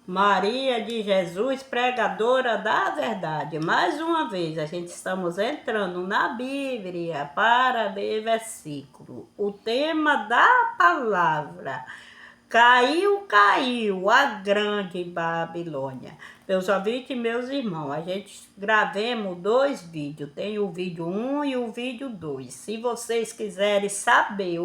Maria de Jesus, pregadora da verdade. Mais uma vez, a gente estamos entrando na Bíblia para ler versículo. O tema da palavra. Caiu a grande Babilônia. Meus ouvintes e meus irmãos, a gente gravemos 2 vídeos. Tem o vídeo 1 e o vídeo 2. Se vocês quiserem saber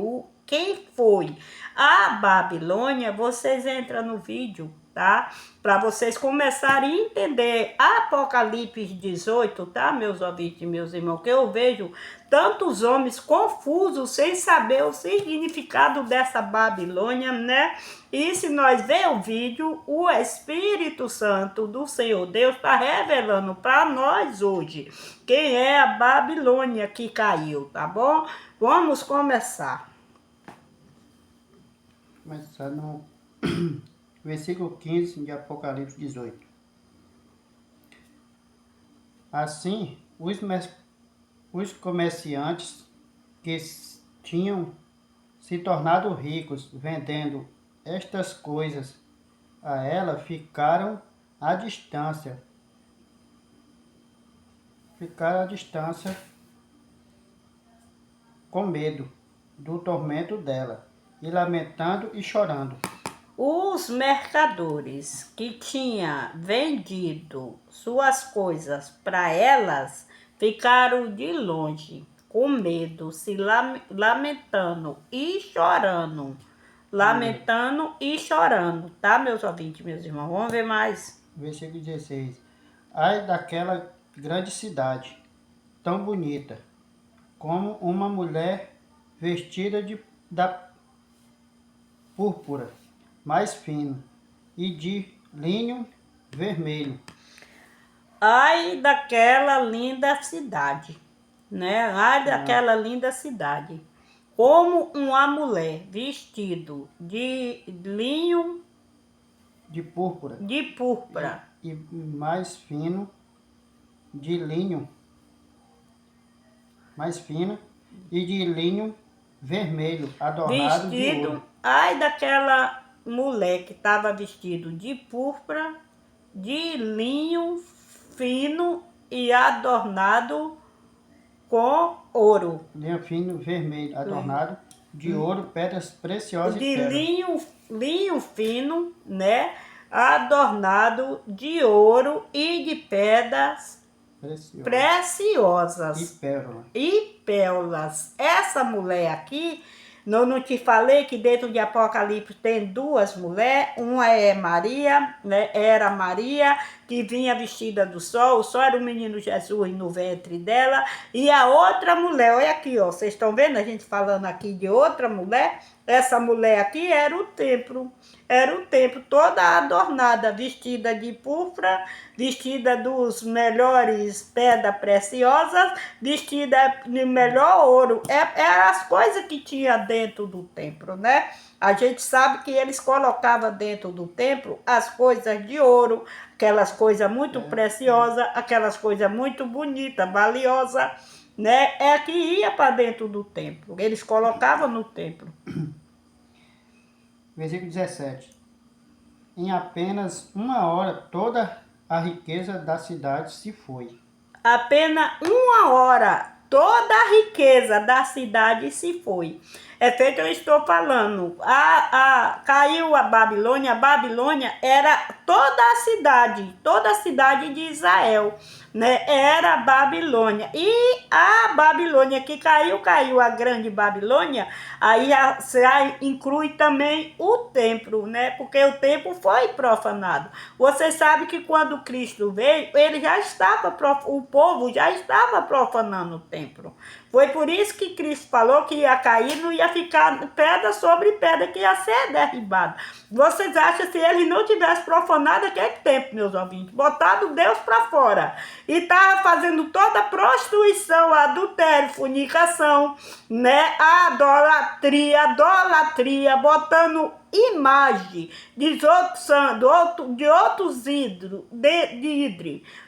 quem foi a Babilônia, vocês entram no vídeo, tá? Para vocês começarem a entender Apocalipse 18, tá, meus ouvintes e meus irmãos? Que eu vejo tantos homens confusos sem saber o significado dessa Babilônia, né? E se nós ver o vídeo, o Espírito Santo do Senhor Deus está revelando para nós hoje quem é a Babilônia que caiu, tá bom? Vamos começar. Começar no versículo 15 de Apocalipse 18. Assim, os comerciantes que tinham se tornado ricos vendendo estas coisas a ela ficaram à distância. Com medo do tormento dela, e lamentando e chorando. Os mercadores que tinham vendido suas coisas para elas ficaram de longe, com medo, se lamentando e chorando. Lamentando e chorando, tá, meus ouvintes, meus irmãos? Vamos ver mais. Versículo 16. Ai daquela grande cidade, tão bonita, como uma mulher vestida da púrpura mais fino e de linho vermelho. Ai daquela linda cidade, né? Ai daquela linda cidade. Como uma mulher vestido de linho de púrpura e mais fino de linho mais fina e de linho vermelho adornado vestido, de ouro. Ai daquela mulher que estava vestido de púrpura, de linho fino e adornado com ouro. Linho fino vermelho adornado de ouro, pedras preciosas de e pérolas. linho fino, né? Adornado de ouro e de pedras preciosas e pérolas. Essa mulher aqui, eu não te falei que dentro de Apocalipse tem 2 mulheres, uma é Maria, né? Era Maria, que vinha vestida do sol, o sol era o menino Jesus no ventre dela, e a outra mulher, olha aqui, ó, vocês estão vendo a gente falando aqui de outra mulher? Essa mulher aqui era o templo toda adornada, vestida de púrpura, vestida dos melhores pedras preciosas, vestida de melhor ouro. Eram as coisas que tinha dentro do templo, né? A gente sabe que eles colocavam dentro do templo as coisas de ouro, aquelas coisas muito preciosas, aquelas coisas muito bonitas, valiosas, né? É que ia para dentro do templo. Eles colocavam no templo. Versículo 17. Em apenas 1 hora toda a riqueza da cidade se foi. Apenas 1 hora toda a riqueza da cidade se foi. É feito, eu estou falando. Caiu a Babilônia era toda a cidade de Israel, né? Era a Babilônia. E a Babilônia que caiu a grande Babilônia, aí inclui também o templo, né? Porque o templo foi profanado. Você sabe que quando Cristo veio, ele já estava, o povo já estava profanando o templo. Foi por isso que Cristo falou que ia cair, não ia ficar pedra sobre pedra, que ia ser derribado. Vocês acham que se ele não tivesse profanado aquele templo, meus ouvintes, botado Deus para fora, e estava fazendo toda a prostituição, adultério, fornicação, né? A idolatria, botando imagem de outros ídolos,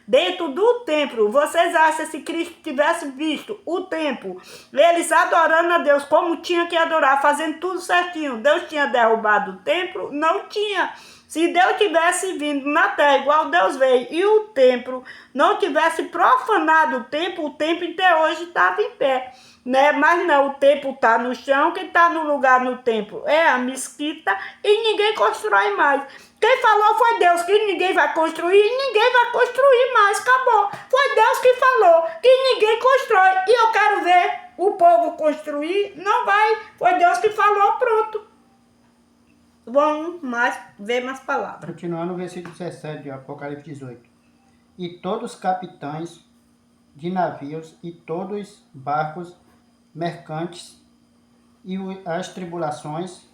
dentro do templo. Vocês acham que se Cristo tivesse visto o templo, eles adorando a Deus como tinha que adorar, fazendo tudo certinho, Deus tinha derrubado o templo? Não tinha. Se Deus tivesse vindo na terra igual Deus veio e o templo não tivesse profanado o templo até hoje estava em pé, né? Mas não, o templo está no chão, quem está no lugar no templo é a mesquita e ninguém constrói mais. Quem falou foi Deus que ninguém vai construir e ninguém vai construir mais, acabou. Foi Deus que falou que ninguém constrói e eu quero ver o povo construir, não vai. Foi Deus que falou, pronto. Vamos ver mais palavras. Continuando no versículo 17 de Apocalipse 18. E todos os capitães de navios e todos os barcos mercantes e as tribulações.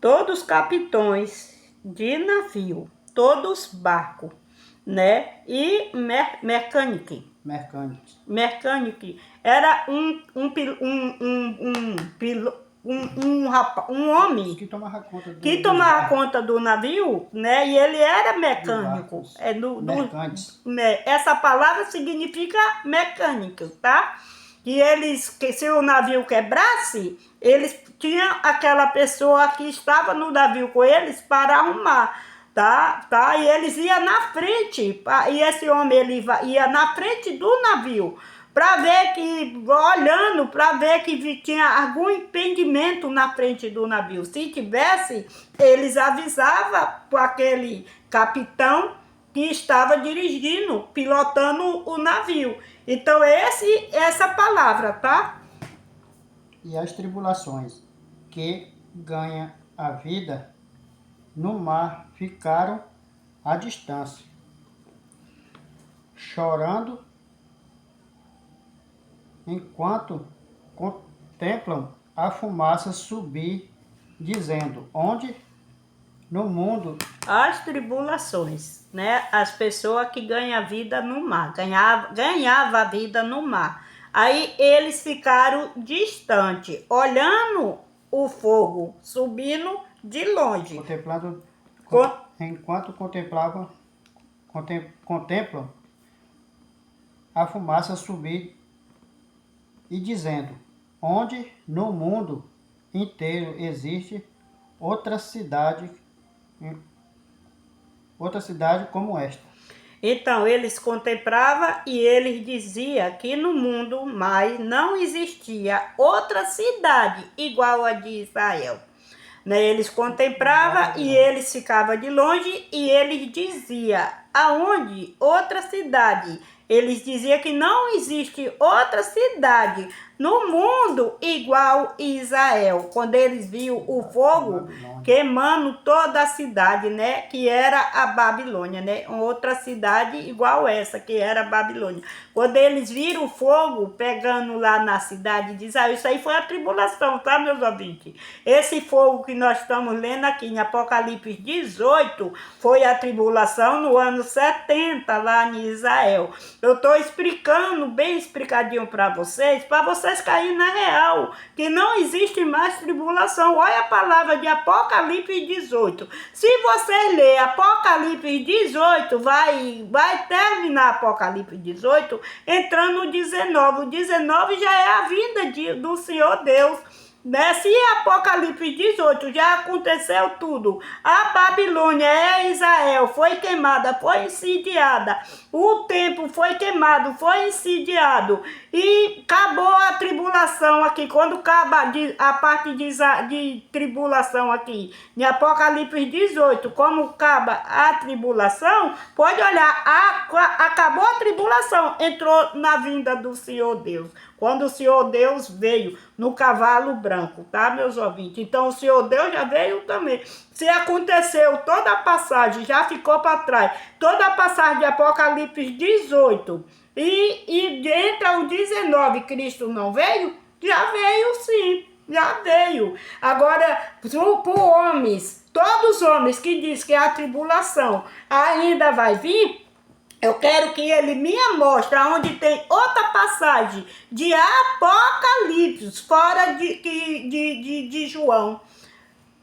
Todos os capitães de navio, todos barcos, né? E mecânico. Era um homem que tomava conta do navio, né? E ele era mecânico. Essa palavra significa mecânico, tá? Que se o navio quebrasse, eles tinham aquela pessoa que estava no navio com eles para arrumar, tá? E eles iam na frente, e esse homem ele ia na frente do navio, para ver olhando para ver que tinha algum impedimento na frente do navio. Se tivesse, eles avisavam para aquele capitão que estava dirigindo, pilotando o navio. Então essa palavra, tá? E as tribulações que ganham a vida no mar ficaram à distância, chorando enquanto contemplam a fumaça subir, dizendo: onde no mundo as tribulações, né? As pessoas que ganham a vida no mar, ganhava a vida no mar. Aí eles ficaram distantes, olhando o fogo subindo de longe. Enquanto contemplam a fumaça subir e dizendo: onde no mundo inteiro existe outra cidade como esta. Então eles contemplavam e eles diziam que no mundo mais não existia outra cidade igual a de Israel. Né? Eles contemplavam e eles ficavam de longe e eles diziam: aonde outra cidade? Eles diziam que não existe outra cidade no mundo igual Israel. Quando eles viram o fogo queimando toda a cidade, né? Que era a Babilônia, né? Outra cidade igual essa, que era a Babilônia. Quando eles viram o fogo pegando lá na cidade de Israel, isso aí foi a tribulação, tá, meus ouvintes? Esse fogo que nós estamos lendo aqui em Apocalipse 18 foi a tribulação no ano 70 lá em Israel. Eu estou explicando bem explicadinho para vocês caírem na real, que não existe mais tribulação. Olha a palavra de Apocalipse 18. Se você ler Apocalipse 18, vai terminar Apocalipse 18 entrando no 19. O 19 já é a vinda do Senhor Deus. Né? Se Apocalipse 18 já aconteceu tudo, a Babilônia Israel foi queimada, foi incendiada, o templo foi queimado, foi incendiado e acabou a tribulação aqui. Quando acaba a parte de tribulação aqui em Apocalipse 18, como acaba a tribulação, pode olhar, acabou a tribulação, entrou na vinda do Senhor Deus. Quando o Senhor Deus veio no cavalo branco, tá, meus ouvintes? Então, o Senhor Deus já veio também. Se aconteceu toda a passagem, já ficou para trás, toda a passagem de Apocalipse 18 e entra o 19, Cristo não veio? Já veio sim, já veio. Agora, para homens, todos os homens que dizem que a tribulação ainda vai vir, eu quero que ele me mostre onde tem outra passagem de Apocalipse, fora de João.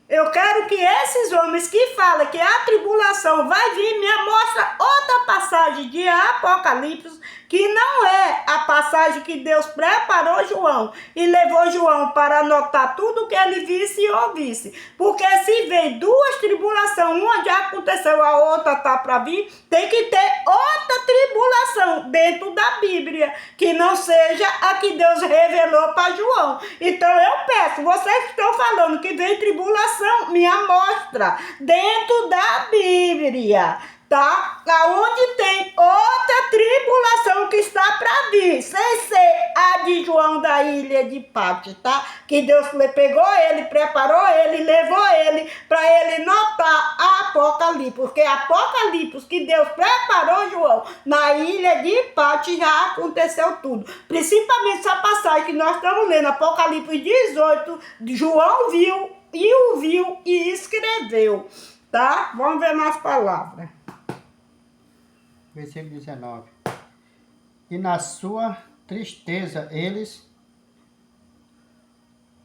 Eu quero que esses homens que falam que a tribulação vai vir, me mostra outra passagem de Apocalipse, que não é a passagem que Deus preparou João e levou João para anotar tudo que ele visse e ouvisse. Porque se vem duas tribulações, uma já aconteceu, a outra está para vir, tem que ter outra tribulação dentro da Bíblia, que não seja a que Deus revelou para João. Então eu peço, vocês que estão falando que vem tribulação, me amostra dentro da Bíblia, tá? Aonde tem outra tribulação que está para vir, sem ser a de João da ilha de Patmos, tá? Que Deus pegou ele, preparou ele, levou ele para ele notar Apocalipse, porque Apocalipse que Deus preparou João na ilha de Patmos já aconteceu tudo. Principalmente essa passagem que nós estamos lendo, Apocalipse 18, João viu e ouviu e escreveu, tá? Vamos ver mais palavras. Versículo 19. E na sua tristeza eles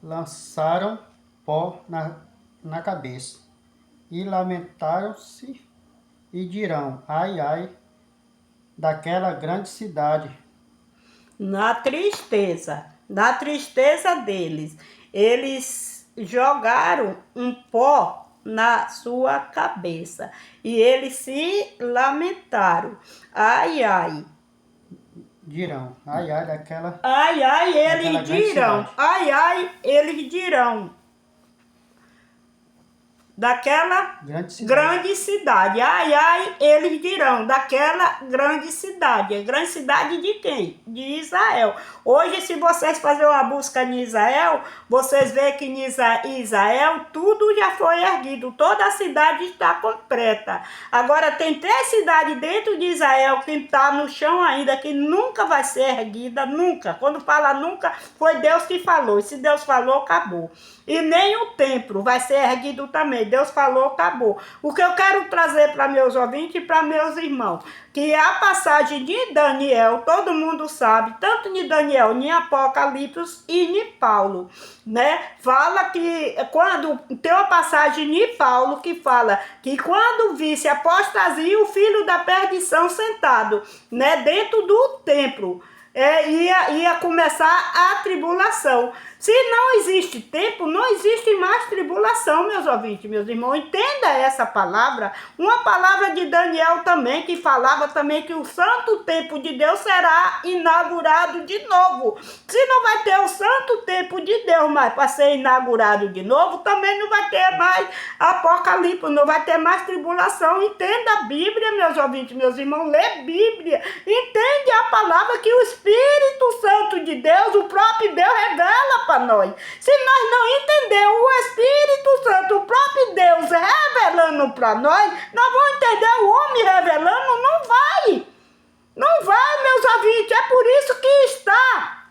lançaram pó na cabeça e lamentaram-se e dirão, ai, ai, daquela grande cidade. Na tristeza deles, eles jogaram um pó na sua cabeça e eles se lamentaram. Ai, ai. Dirão, ai, ai, daquela... Ai, ai, eles dirão. Ai, ai, eles dirão. Daquela grande cidade. Ai, ai, eles dirão. Daquela grande cidade. A grande cidade de quem? De Israel. Hoje, se vocês fazerem uma busca em Israel, vocês veem que em Israel tudo já foi erguido. Toda a cidade está completa. Agora, tem 3 cidades dentro de Israel que está no chão ainda, que nunca vai ser erguida, nunca. Quando fala nunca, foi Deus que falou. E se Deus falou, acabou. E nem o templo vai ser erguido também. Deus falou, acabou. O que eu quero trazer para meus ouvintes e para meus irmãos, que a passagem de Daniel, todo mundo sabe, tanto em Daniel, em Apocalipse e em Paulo, né? Fala que quando tem uma passagem de Paulo que fala que quando visse a apostasia, o filho da perdição sentado, né, dentro do templo, ia começar a tribulação. Se não existe tempo, não existe mais tribulação, meus ouvintes, meus irmãos. Entenda essa palavra. Uma palavra de Daniel também, que falava também que o santo tempo de Deus será inaugurado de novo. Se não vai ter o santo tempo de Deus mais para ser inaugurado de novo, também não vai ter mais Apocalipse, não vai ter mais tribulação. Entenda a Bíblia, meus ouvintes, meus irmãos. Lê Bíblia. Entende a palavra que o Espírito Santo de Deus, o próprio Deus, revela para nós. Se nós não entendermos o Espírito Santo, o próprio Deus revelando para nós vamos entender o homem revelando? Não vai. Não vai, meus ouvintes. É por isso que está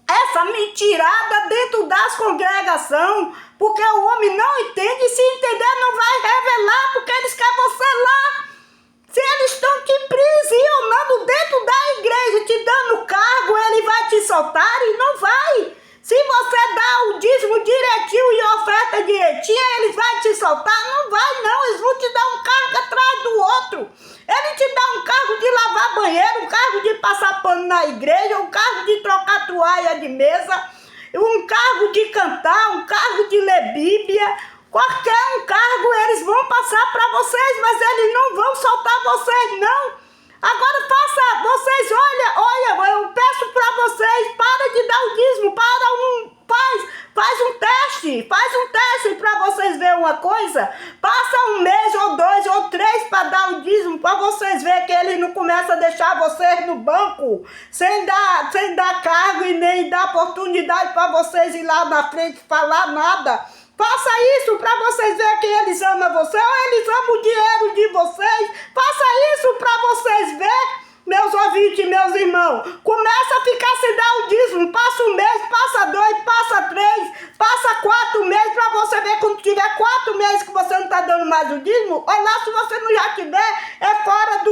essa mentirada dentro das congregações, porque o homem não entende, e se entender não vai revelar, porque eles querem você lá. Se eles estão te aprisionando dentro da igreja, te dando cargo, ele vai te soltar e não vai. Se você dá o dízimo direitinho e oferta direitinho, eles vão te soltar? Não vai, não. Eles vão te dar um cargo atrás do outro. Ele te dá um cargo de lavar banheiro, um cargo de passar pano na igreja, um cargo de trocar toalha de mesa, um cargo de cantar, um cargo de ler Bíblia. Qualquer um cargo eles vão passar para vocês, mas eles não vão soltar vocês, não. Agora faça, vocês, olha, eu peço para vocês, para de dar o dízimo, faz um teste para vocês verem uma coisa. Passa 1 mês, ou 2, ou 3 para dar o dízimo, para vocês verem que ele não começa a deixar vocês no banco, sem dar cargo e nem dar oportunidade para vocês ir lá na frente falar nada. Faça isso para vocês verem que eles amam vocês, ou eles amam o dinheiro de vocês. Faça isso para vocês verem, meus ouvintes, meus irmãos. Começa a ficar sem dar o dízimo. Passa 1 mês, passa 2, passa 3, passa 4 meses para você ver quando tiver 4 meses que você não está dando mais o dízimo. Olha lá, se você não já tiver, é fora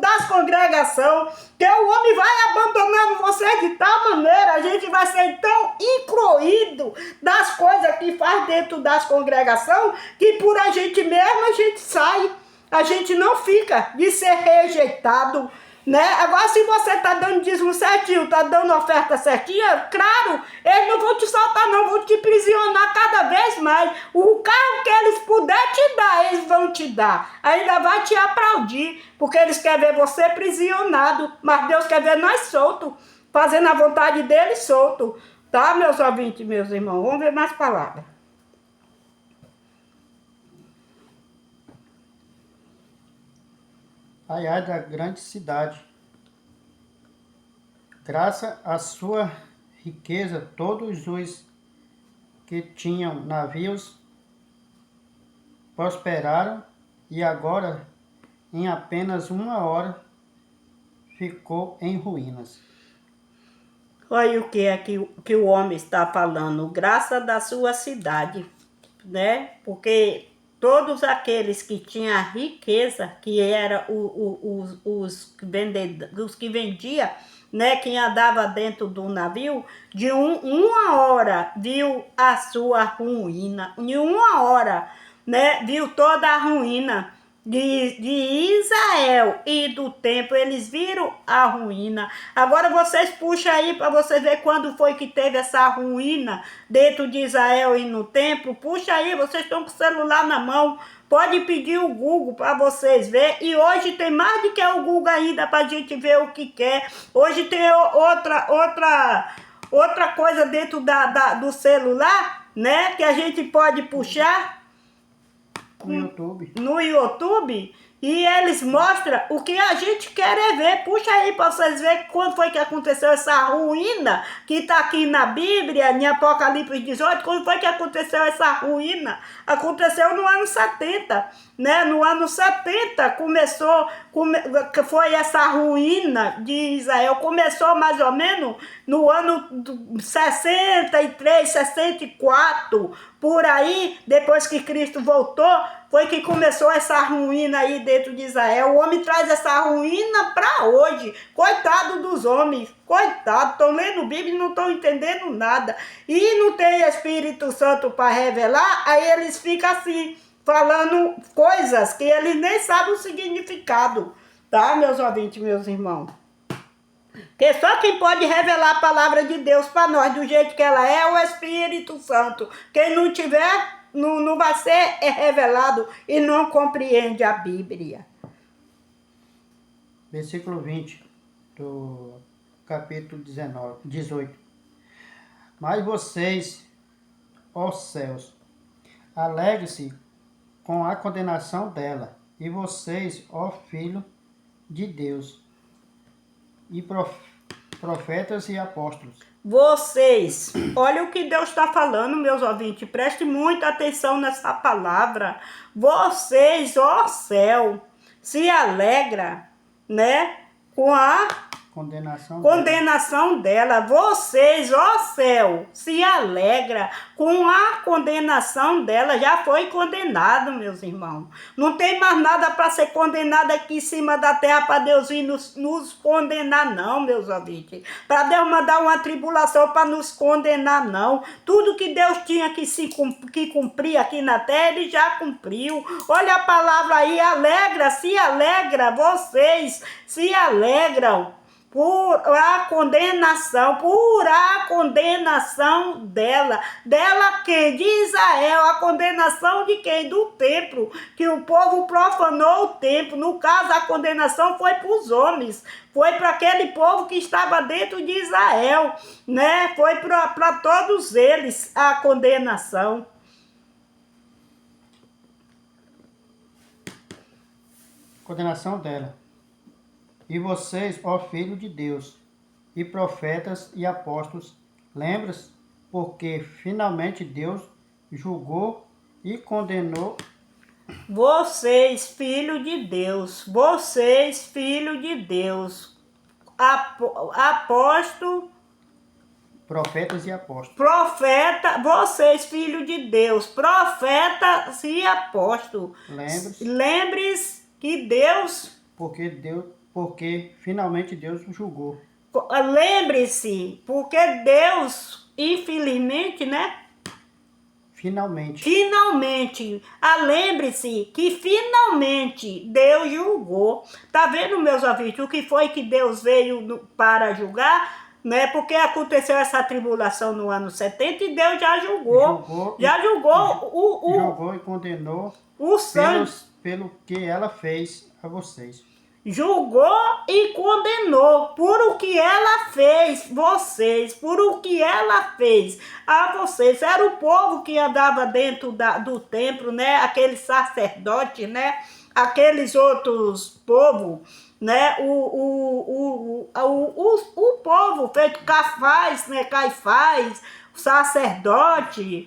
das congregações. Que o homem vai abandonando você de tal maneira, a gente vai ser tão incluído das coisas que faz dentro das congregações, que por a gente mesmo a gente sai. A gente não fica de ser rejeitado, né? Agora, se você está dando dízimo certinho, está dando oferta certinha, claro, eles não vão te soltar não, vão te prisionar cada vez mais. O carro que eles puderem te dar, eles vão te dar. Ainda vai te aplaudir, porque eles querem ver você prisionado, mas Deus quer ver nós soltos, fazendo a vontade dele solto. Tá, meus ouvintes, meus irmãos? Vamos ver mais palavras. Ai, ai da grande cidade. Graças à sua riqueza, todos os que tinham navios prosperaram e agora, em apenas 1 hora, ficou em ruínas. Olha o que é que o homem está falando, graça da sua cidade, né? Porque todos aqueles que tinham a riqueza, que eram os que vendiam, né? Que andava dentro do navio, de uma hora viu a sua ruína, em 1 hora, né? Viu toda a ruína de Israel e do templo, eles viram a ruína. Agora vocês puxam aí para você ver quando foi que teve essa ruína dentro de Israel e no templo. Puxa aí, vocês estão com o celular na mão, pode pedir o Google para vocês ver. E hoje tem mais do que o Google ainda para a gente ver o que quer. Hoje tem outra coisa dentro do celular, né, que a gente pode puxar no YouTube, e eles mostram o que a gente quer ver. Puxa aí para vocês verem quando foi que aconteceu essa ruína que está aqui na Bíblia, em Apocalipse 18, quando foi que aconteceu essa ruína? Aconteceu no ano 70, né? No ano 70 foi essa ruína de Israel, começou mais ou menos no ano 63, 64, por aí, depois que Cristo voltou, foi que começou essa ruína aí dentro de Israel. O homem traz essa ruína para hoje. Coitado dos homens, coitado, estão lendo Bíblia e não estão entendendo nada. E não tem Espírito Santo para revelar, aí eles ficam assim, falando coisas que eles nem sabem o significado. Tá, meus ouvintes, meus irmãos? Porque só quem pode revelar a palavra de Deus para nós do jeito que ela é o Espírito Santo. Quem não tiver, não vai ser revelado e não compreende a Bíblia. Versículo 20 do capítulo 18. Mas vocês, ó céus, alegre-se com a condenação dela, e vocês, ó filho de Deus, e profetas e apóstolos. Vocês, olha o que Deus está falando, meus ouvintes, preste muita atenção nessa palavra. Vocês, ó céu, se alegra, né, com a condenação dela. Vocês, ó céu, se alegra com a condenação dela. Já foi condenado, meus irmãos. Não tem mais nada para ser condenado aqui em cima da terra para Deus vir nos condenar, não, meus ouvintes. Para Deus mandar uma tribulação para nos condenar, não. Tudo que Deus tinha que cumprir aqui na terra, Ele já cumpriu. Olha a palavra aí, se alegra, vocês se alegram por a condenação dela. Dela quem? De Israel. A condenação de quem? Do templo, que o povo profanou o templo. No caso, a condenação foi para os homens, foi para aquele povo que estava dentro de Israel, né? Foi para todos eles a condenação. Condenação dela. E vocês, ó filho de Deus, e profetas e apóstolos, lembra-se, porque finalmente Deus julgou e condenou. Vocês, filho de Deus, apóstolo, profetas e apóstolos. Vocês, filho de Deus, profetas e apóstolos. Lembre-se Lembre-se que Deus... Porque Deus porque finalmente Deus o julgou. Lembre-se, porque Deus, infelizmente, né? Finalmente. Lembre-se que finalmente Deus julgou. Tá vendo, meus ouvintes, o que foi que Deus veio para julgar? Né? Porque aconteceu essa tribulação no ano 70 e Deus já julgou. Julgou e condenou O sangue. pelo que ela fez a vocês. Julgou e condenou por o que ela fez vocês, por o que ela fez a vocês. Era o povo que andava dentro do templo, né? Aqueles sacerdotes, né? Aqueles outros povos, né? O povo feito Cafaz, né? Caifás, o sacerdote,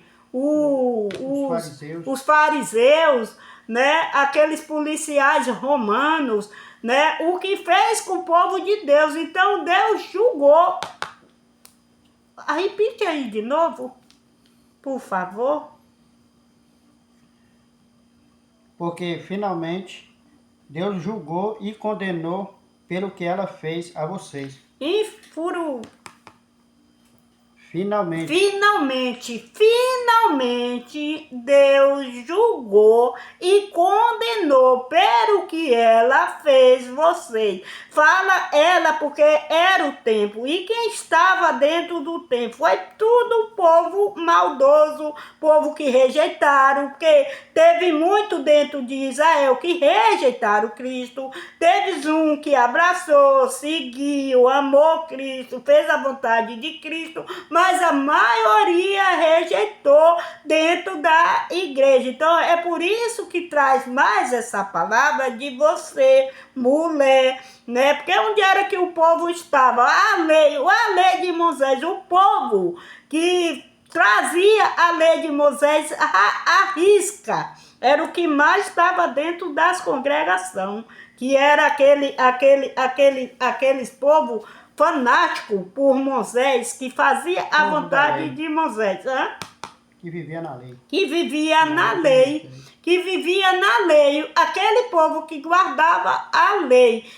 os fariseus, né? Aqueles policiais romanos, né? O que fez com o povo de Deus. Então Deus julgou. Repite aí de novo, por favor. Porque finalmente Deus julgou e condenou pelo que ela fez a vocês. Finalmente Deus julgou e condenou pelo que ela fez vocês. Fala ela porque era o tempo. E quem estava dentro do tempo foi tudo o povo maldoso, povo que rejeitaram, porque teve muito dentro de Israel que rejeitaram Cristo. Teve um que abraçou, seguiu, amou Cristo, fez a vontade de Cristo, mas a maioria rejeitou dentro da igreja. Então é por isso que traz mais essa palavra de você, mulher, né? Porque onde era que o povo estava? A lei de Moisés, o povo que trazia a lei de Moisés à risca, era o que mais estava dentro das congregações, que era aqueles povos fanático por Moisés, que fazia a vontade de Moisés. Que vivia na lei. Que vivia na lei. Aquele povo que guardava a lei,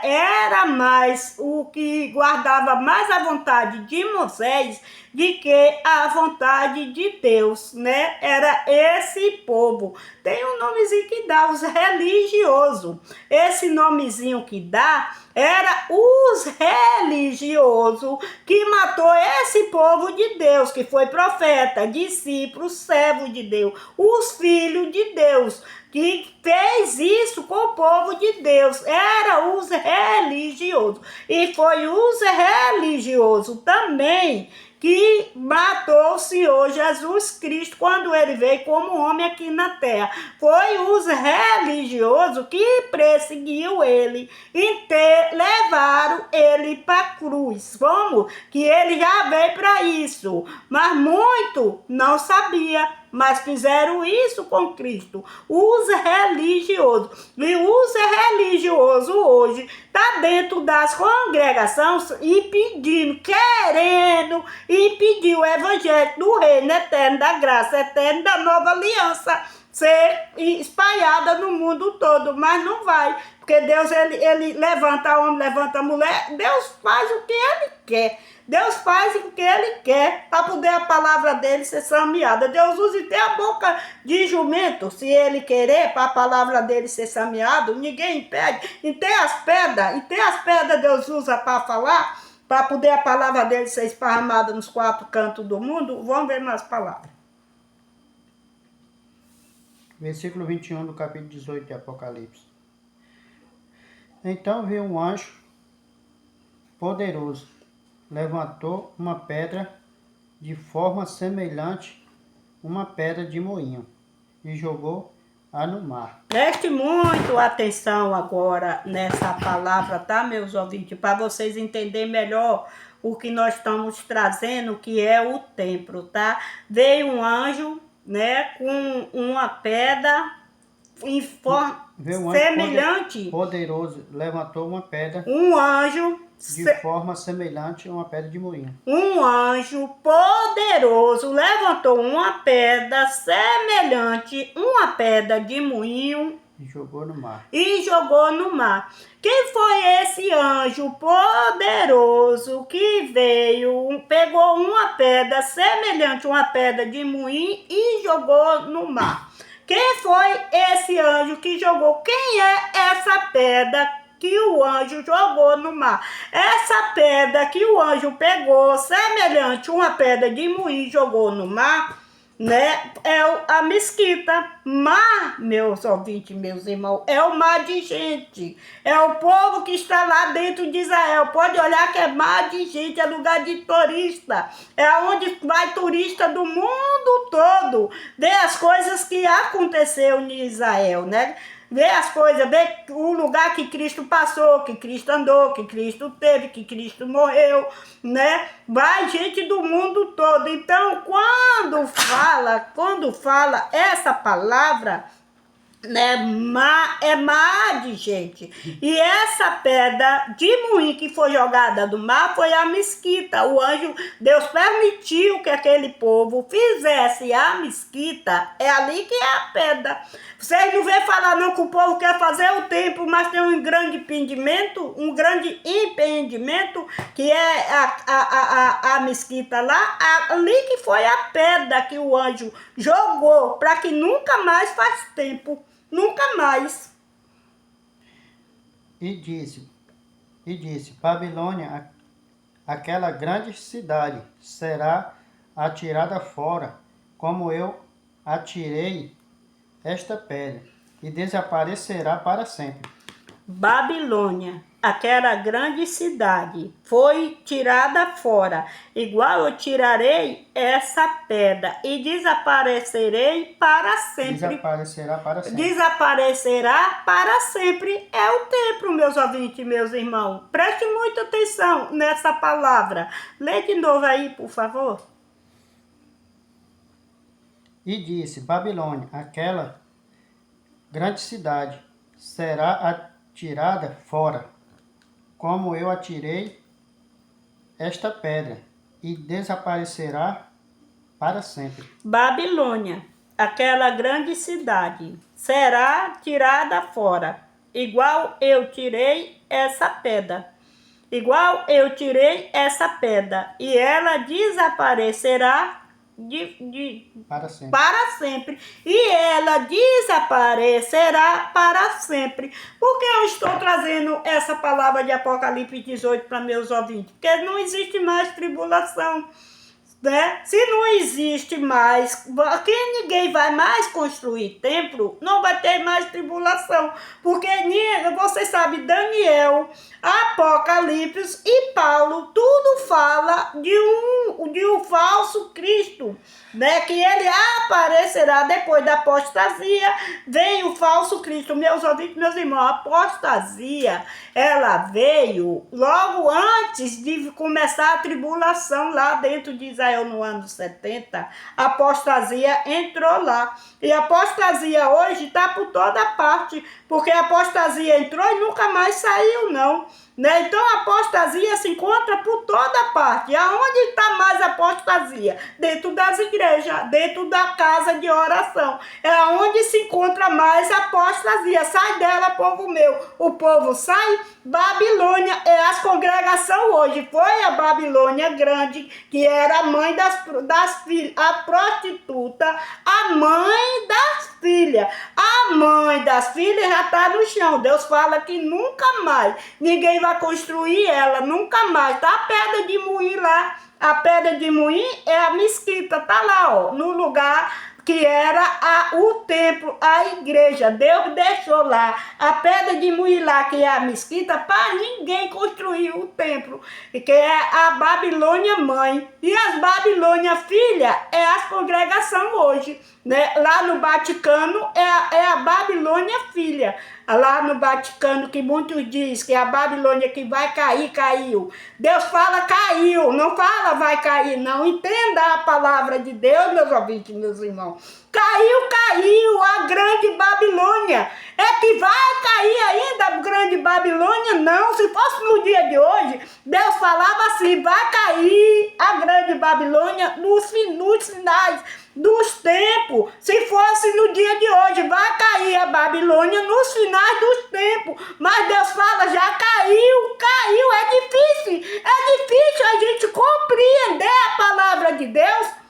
era mais o que guardava mais a vontade de Moisés de que a vontade de Deus, né? Era esse povo. Tem um nomezinho que dá, os religiosos. Esse nomezinho que dá era os religiosos que matou esse povo de Deus, que foi profeta, discípulo, servo de Deus, os filhos de Deus, que fez isso com o povo de Deus. Era os religiosos. E foi os religiosos também que matou o Senhor Jesus Cristo quando ele veio como homem aqui na terra. Foi os religiosos que perseguiu ele e levaram ele para a cruz. Vamos, que ele já veio para isso. Mas muito não sabia, mas fizeram isso com Cristo. Os religiosos. E os religiosos hoje tá dentro das congregações e querendo impedir o evangelho do reino eterno, da graça eterna, da nova aliança ser espalhada no mundo todo, mas não vai, porque Deus ele levanta homem, levanta mulher, Deus faz o que ele quer. Deus faz o que ele quer para poder a palavra dele ser sameada. Deus usa até a boca de jumento, se ele querer, para a palavra dele ser sameada, ninguém impede. E tem as pedras Deus usa para falar, para poder a palavra dele ser esparramada nos quatro cantos do mundo. Vamos ver mais palavras. Versículo 21 do capítulo 18 de Apocalipse. Então veio um anjo poderoso, levantou uma pedra de forma semelhante a uma pedra de moinho e jogou-a no mar. Preste muito atenção agora nessa palavra, tá, meus ouvintes? Para vocês entenderem melhor o que nós estamos trazendo, que é o templo, tá? Veio um anjo, né, com uma pedra em forma semelhante. Poderoso levantou uma pedra. Um anjo de forma semelhante a uma pedra de moinho. Um anjo poderoso levantou uma pedra semelhante a uma pedra de moinho jogou no mar. E jogou no mar. Quem foi esse anjo poderoso que veio, pegou uma pedra semelhante a uma pedra de moinho e jogou no mar? Quem foi esse anjo que jogou? Quem é essa pedra que o anjo jogou no mar? Essa pedra que o anjo pegou, semelhante a uma pedra de moinho e jogou no mar, né? É a mesquita. Mar, meus ouvintes, meus irmãos, é o mar de gente. É o povo que está lá dentro de Israel. Pode olhar que é mar de gente, é lugar de turista. É onde vai turista do mundo todo ver as coisas que aconteceu em Israel, né? Ver as coisas, ver o lugar que Cristo passou, que Cristo andou, que Cristo teve, que Cristo morreu, né? Vai gente do mundo todo. Então, quando fala essa palavra, né, mar, é mar de gente. E essa pedra de moinho que foi jogada do mar foi a mesquita. O anjo, Deus permitiu que aquele povo fizesse a mesquita. É ali que é a pedra. Vocês não vê falar não que o povo quer fazer o templo, mas tem um grande impedimento, que é a mesquita lá. Ali que foi a pedra que o anjo jogou, para que nunca mais faz tempo. Nunca mais. E disse, Babilônia, aquela grande cidade, será atirada fora, como eu atirei esta pedra, e desaparecerá para sempre. Babilônia, aquela grande cidade, foi tirada fora, igual eu tirarei essa pedra e desaparecerei para sempre. Desaparecerá para sempre. Desaparecerá para sempre. É o templo, meus ouvintes, meus irmãos. Preste muita atenção nessa palavra. Lê de novo aí, por favor. E disse, Babilônia, aquela grande cidade, será atirada fora, como eu atirei esta pedra, e desaparecerá para sempre. Babilônia, aquela grande cidade, será tirada fora, igual eu tirei essa pedra. Igual eu tirei essa pedra, e ela desaparecerá para sempre. E ela desaparecerá para sempre. Por que eu estou trazendo essa palavra de Apocalipse 18 para meus ouvintes? Porque não existe mais tribulação, né? Se não existe mais, que ninguém vai mais construir templo, não vai ter mais tribulação. Porque você sabe, Daniel, Apocalipse e Paulo, tudo fala de um falso Cristo, né? Que ele aparecerá depois da apostasia, vem o falso Cristo. Meus ouvintes, meus irmãos, a apostasia, ela veio logo antes de começar a tribulação lá dentro de Israel no ano 70. A apostasia entrou lá. E a apostasia hoje está por toda parte, porque a apostasia entrou e nunca mais saiu, não. Né? Então a apostasia se encontra por toda parte. Aonde está mais apostasia? Dentro das igrejas, dentro da casa de oração. É onde se encontra mais apostasia. Sai dela, povo meu. O povo sai. Babilônia é as congregações hoje. Foi a Babilônia grande, que era a mãe das filhas, a prostituta, a mãe das filhas. A mãe das filhas já está no chão. Deus fala que nunca mais ninguém vai construir ela, nunca mais. Tá a pedra de moinho lá. A pedra de moinho é a mesquita, tá lá, ó, no lugar que era o templo, a igreja. Deus deixou lá a pedra de moinho lá, que é a mesquita, para ninguém construir o templo, que é a Babilônia mãe. E as Babilônia filha é as congregação hoje, né? Lá no Vaticano é a Babilônia filha. Lá no Vaticano, que muitos dizem que a Babilônia que vai cair, caiu. Deus fala caiu, não fala vai cair, não. Entenda a palavra de Deus, meus ouvintes, meus irmãos. Caiu a grande Babilônia. É que vai cair ainda a grande Babilônia? Não. Se fosse no dia de hoje, Deus falava assim, vai cair a grande Babilônia nos finais. dos tempos. Se fosse no dia de hoje, vai cair a Babilônia nos finais dos tempos. Mas Deus fala, já caiu, caiu. É difícil a gente compreender a palavra de Deus.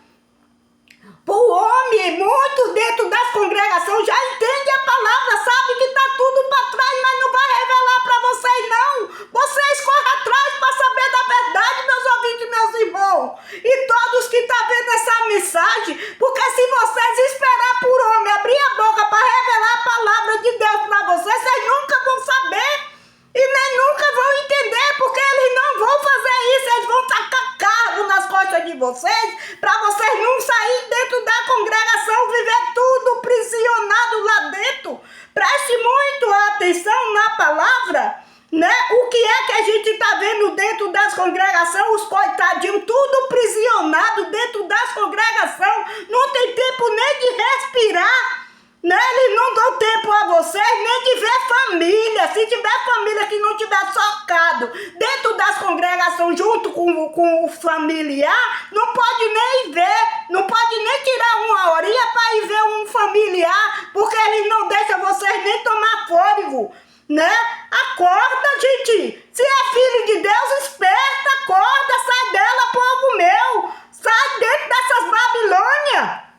O homem, muitos dentro das congregações já entendem a palavra, sabe que está tudo para trás, mas não vai revelar para vocês não. Vocês correm atrás para saber da verdade, meus ouvintes e meus irmãos. E todos que estão vendo essa mensagem, porque se vocês esperar por homem abrir a boca para revelar a palavra de Deus para vocês, vocês nunca vão saber. E nem nunca vão entender, porque eles não vão fazer isso, eles vão tacar cargo nas costas de vocês, para vocês não sair dentro da congregação, viver tudo prisionado lá dentro. Preste muito atenção na palavra, né? O que é que a gente está vendo dentro das congregações, os coitadinhos, tudo prisionado dentro das congregações, não tem tempo nem de respirar. Né? Eles não dão tempo a vocês nem de ver família. Se tiver família que não tiver socado dentro das congregações junto com o familiar, não pode nem ver, não pode nem tirar uma horinha para ir ver um familiar, porque eles não deixam vocês nem tomar fôlego. Né? Acorda, gente. Se é filho de Deus, esperta, acorda, sai dela, povo meu. Sai dentro dessas Babilônias.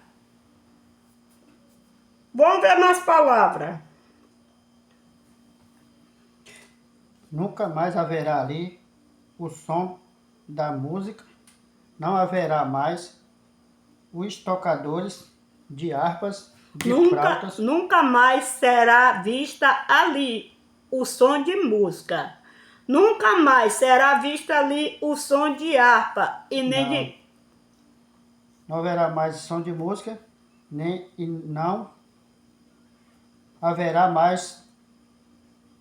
Vamos ver mais palavras. Nunca mais haverá ali o som da música, não haverá mais os tocadores de harpas, de flautas. Nunca mais será vista ali o som de música. Nunca mais será visto ali o som de harpa e nem de... Não haverá mais som de música, e não haverá mais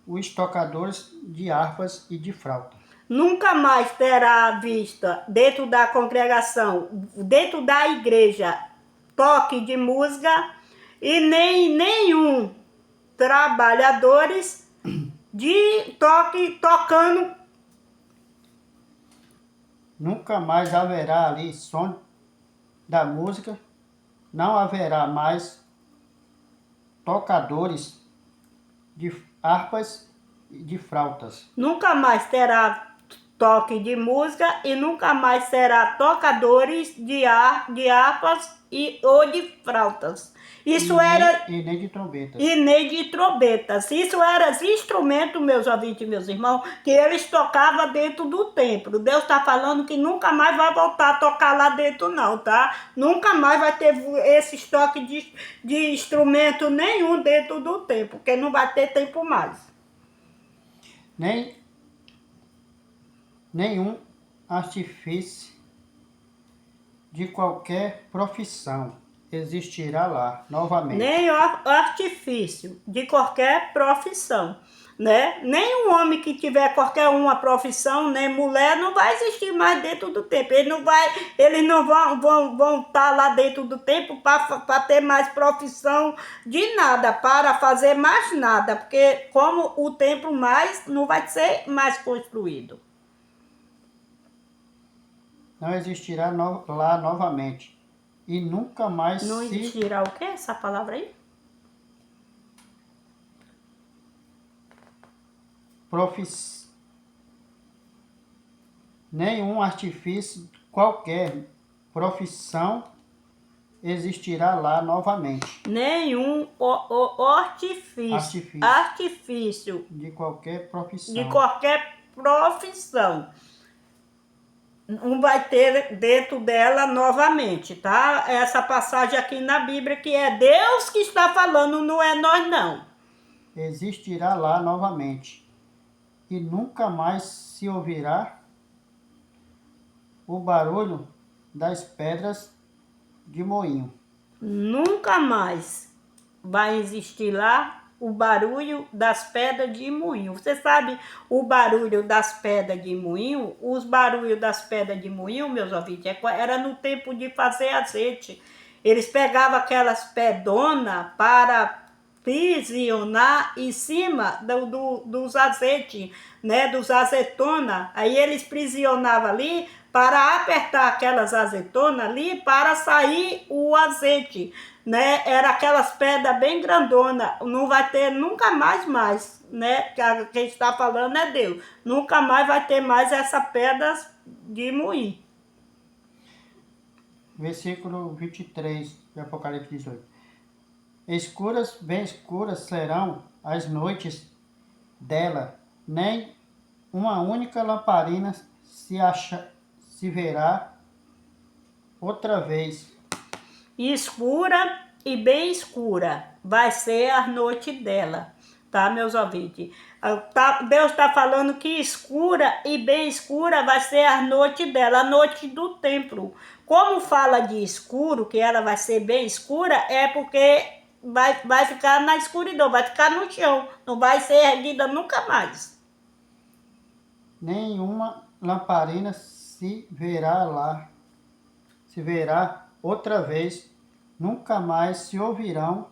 os tocadores de harpas e de flauta. Nunca mais terá vista dentro da congregação, dentro da igreja, toque de música e nem nenhum trabalhadores de tocando. Nunca mais haverá ali som da música, não haverá mais tocadores de harpas e de flautas. Nunca mais terá toque de música e nunca mais será tocadores de harpas ou de flautas. Isso era... E nem de trombetas. E nem de trombetas. Isso era instrumento, meus ouvintes e meus irmãos, que eles tocavam dentro do templo. Deus está falando que nunca mais vai voltar a tocar lá dentro não, tá? Nunca mais vai ter esse estoque de instrumento nenhum dentro do templo, porque não vai ter tempo mais. Nenhum artifício de qualquer profissão existirá lá novamente. Nem artifício de qualquer profissão, né? Nem um homem que tiver qualquer uma profissão, nem mulher, não vai existir mais dentro do templo. Eles não vão estar lá dentro do templo para ter mais profissão de nada, para fazer mais nada, porque como o templo não vai ser mais construído. Não existirá lá novamente. E nunca mais não existirá o que essa palavra aí? Nenhum artifício, qualquer profissão existirá lá novamente. Nenhum artifício de qualquer profissão. De qualquer profissão. Não vai ter dentro dela novamente, tá? Essa passagem aqui na Bíblia que é Deus que está falando, não é nós não. Existirá lá novamente. E nunca mais se ouvirá o barulho das pedras de moinho. Nunca mais vai existir lá o barulho das pedras de moinho. Você sabe o barulho das pedras de moinho? Os barulhos das pedras de moinho, meus ouvintes, era no tempo de fazer azeite. Eles pegavam aquelas pedonas para prisionar em cima dos azeites, né? Dos azeitonas. Aí eles prisionavam ali para apertar aquelas azeitonas ali para sair o azeite, né? Era aquelas pedras bem grandonas, não vai ter nunca mais, né? Quem está falando é Deus. Nunca mais vai ter mais essas pedras de moinho. Versículo 23 de Apocalipse 18. Escuras, bem escuras serão as noites dela, nem uma única lamparina se verá outra vez. Escura e bem escura vai ser a noite dela, tá, meus ouvintes? Deus está falando que escura e bem escura vai ser a noite dela, a noite do templo. Como fala de escuro, que ela vai ser bem escura, é porque vai ficar na escuridão, vai ficar no chão, não vai ser erguida nunca mais. Nenhuma lamparina se verá outra vez, nunca mais se ouvirão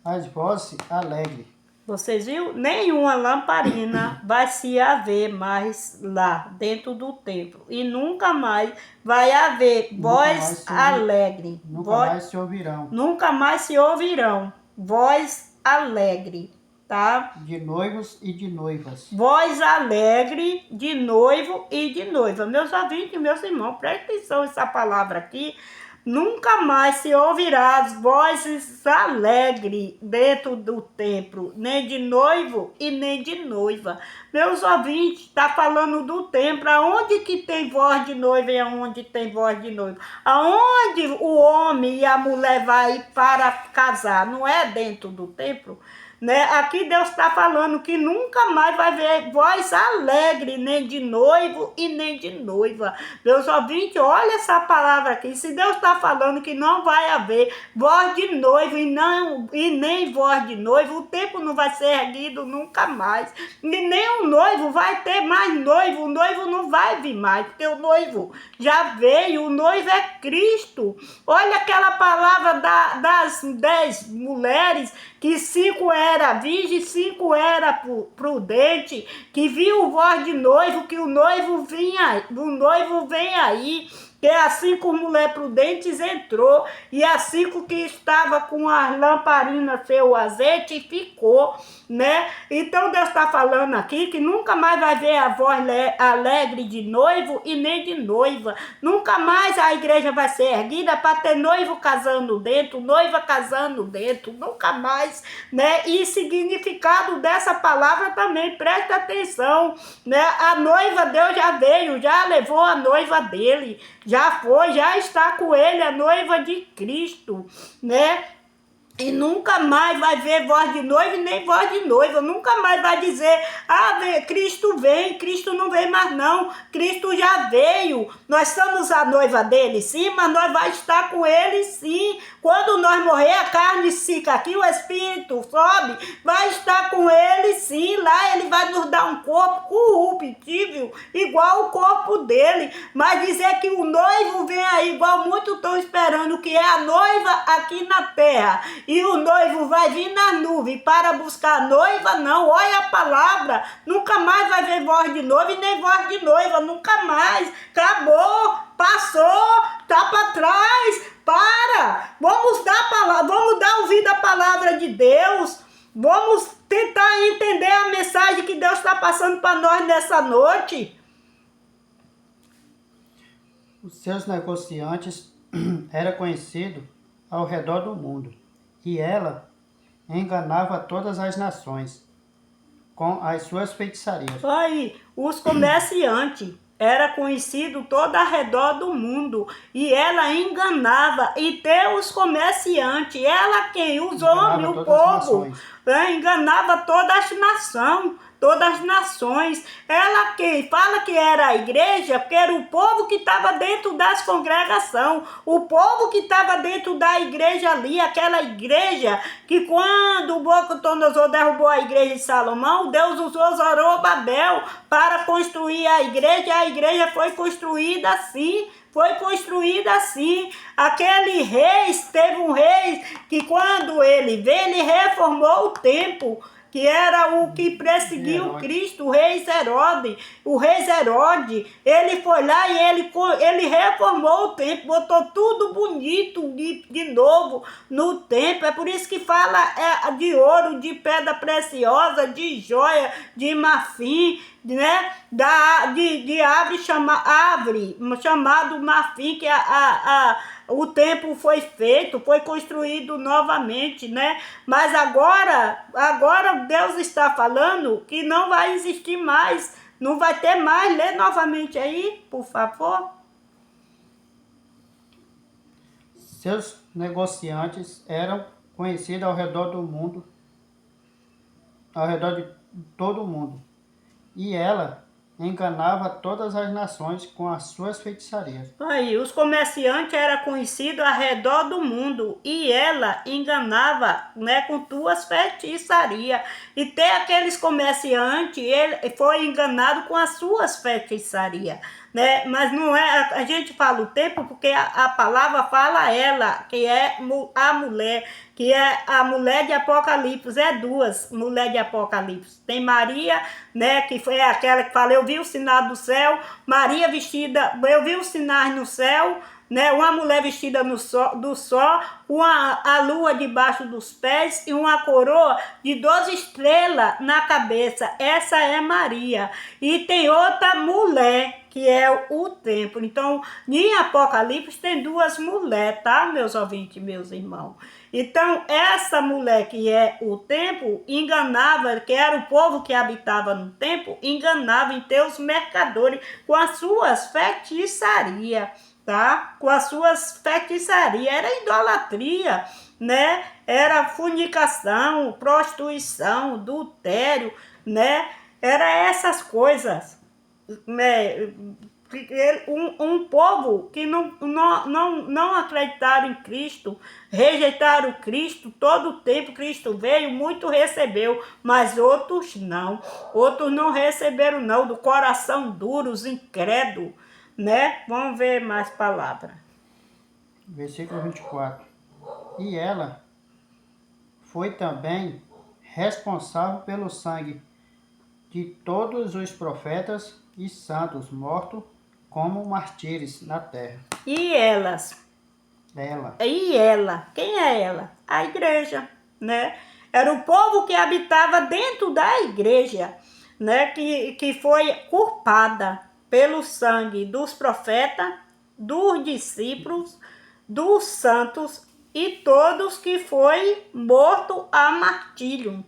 as vozes alegres. Vocês viram? Nenhuma lamparina vai se haver mais lá dentro do templo. E nunca mais vai haver voz alegre. Nunca mais se ouvirão. Nunca mais se ouvirão voz alegre, tá? De noivos e de noivas. Voz alegre de noivo e de noiva. Meus ouvintes, meus irmãos, prestem atenção nessa palavra aqui. Nunca mais se ouvirá as vozes alegres dentro do templo, nem de noivo e nem de noiva. Meus ouvintes, está falando do templo, aonde que tem voz de noiva e aonde tem voz de noivo? Aonde o homem e a mulher vai para casar, não é dentro do templo? Né? Aqui Deus está falando que nunca mais vai ver voz alegre, nem de noivo e nem de noiva. Meus ouvintes, olha essa palavra aqui. Se Deus está falando que não vai haver voz de noivo e nem voz de noivo, o tempo não vai ser erguido nunca mais. E nem o noivo vai ter mais noivo. O noivo não vai vir mais, porque o noivo já veio. O noivo é Cristo. Olha aquela palavra das 10 mulheres, que 5 era virgem, 5 era prudente, que viu voz de noivo, que o noivo vem aí, que as 5 mulheres prudentes entrou, e as 5 que estava com as lamparinas seu azeite ficou, né? Então Deus está falando aqui que nunca mais vai ver a voz alegre de noivo e nem de noiva. Nunca mais a igreja vai ser erguida para ter noivo casando dentro, noiva casando dentro, nunca mais, né? E significado dessa palavra também, presta atenção, né? A noiva, Deus já veio, já levou a noiva dele, já foi, já está com ele, a noiva de Cristo, né? E nunca mais vai ver voz de noivo e nem voz de noiva. Nunca mais vai dizer, Cristo vem, Cristo não vem mais não. Cristo já veio. Nós somos a noiva dele, sim, mas nós vamos estar com ele, sim. Quando nós morrer, a carne fica aqui, o Espírito sobe, vai estar com ele, sim. Lá ele vai nos dar um corpo corruptível, igual o corpo dele. Mas dizer que o noivo vem aí, igual muitos estão esperando, que é a noiva aqui na terra, e o noivo vai vir na nuvem para buscar a noiva, não. Olha a palavra, nunca mais vai ver voz de noivo e nem voz de noiva, nunca mais. Acabou, passou, tá para trás, para. Vamos dar ouvido à palavra de Deus. Vamos tentar entender a mensagem que Deus está passando para nós nessa noite. Os seus negociantes eram conhecidos ao redor do mundo, e ela enganava todas as nações com as suas feitiçarias. Aí, os comerciantes era conhecido todo ao redor do mundo, e ela enganava, e tem os comerciantes, ela quem? Os homens, o povo, enganava todas as nações. Todas as nações. Ela quem? Fala que era a igreja, porque era o povo que estava dentro das congregações. O povo que estava dentro da igreja ali, aquela igreja que quando o Nabucodonosor derrubou a igreja de Salomão, Deus usou Zorobabel para construir a igreja foi construída assim. Foi construída assim. Aquele rei, teve um rei que quando ele veio, ele reformou o templo. que era o que perseguiu Cristo, o rei Herodes. O rei Herodes, ele foi lá e ele reformou o templo, botou tudo bonito de novo no templo. É por isso que fala de ouro, de pedra preciosa, de joia, de marfim, né? De árvore chamado marfim, que o templo foi feito, foi construído novamente, né? Mas agora Deus está falando que não vai existir mais, não vai ter mais. Lê novamente aí, por favor. Seus negociantes eram conhecidos ao redor do mundo, ao redor de todo o mundo. E ela enganava todas as nações com as suas feitiçarias. Aí, os comerciantes eram conhecidos ao redor do mundo e ela enganava, né, com tuas feitiçarias. E tem aqueles comerciantes, ele foi enganado com as suas feitiçarias, né? Mas não é, a gente fala o tempo porque a palavra fala ela, que é a mulher, que é a mulher de Apocalipse. É duas mulheres de Apocalipse. Tem Maria, né, que foi aquela que fala, eu vi o sinal do céu, Maria vestida, eu vi os sinais no céu, né, uma mulher vestida do sol, a lua debaixo dos pés e uma coroa de 12 estrelas na cabeça. Essa é Maria. E tem outra mulher, que é o templo. Então, em Apocalipse tem duas mulheres, tá, meus ouvintes, meus irmãos? Então, essa mulher que é o templo, enganava, que era o povo que habitava no templo, enganava então os mercadores com as suas feitiçarias, tá? Com as suas feitiçarias. Era idolatria, né? Era fornicação, prostituição, adultério, né? Era essas coisas, né? Um povo que não acreditaram em Cristo, rejeitaram Cristo, todo o tempo Cristo veio, muito recebeu, mas outros não receberam não, do coração duro, os incrédulos, né? Vamos ver mais palavras. Versículo 24. E ela foi também responsável pelo sangue de todos os profetas e santos mortos como mártires na terra. E elas? E ela? Quem é ela? A igreja, né? Era o povo que habitava dentro da igreja, né? Que foi culpada pelo sangue dos profetas, dos discípulos, dos santos e todos que foi morto a martírio.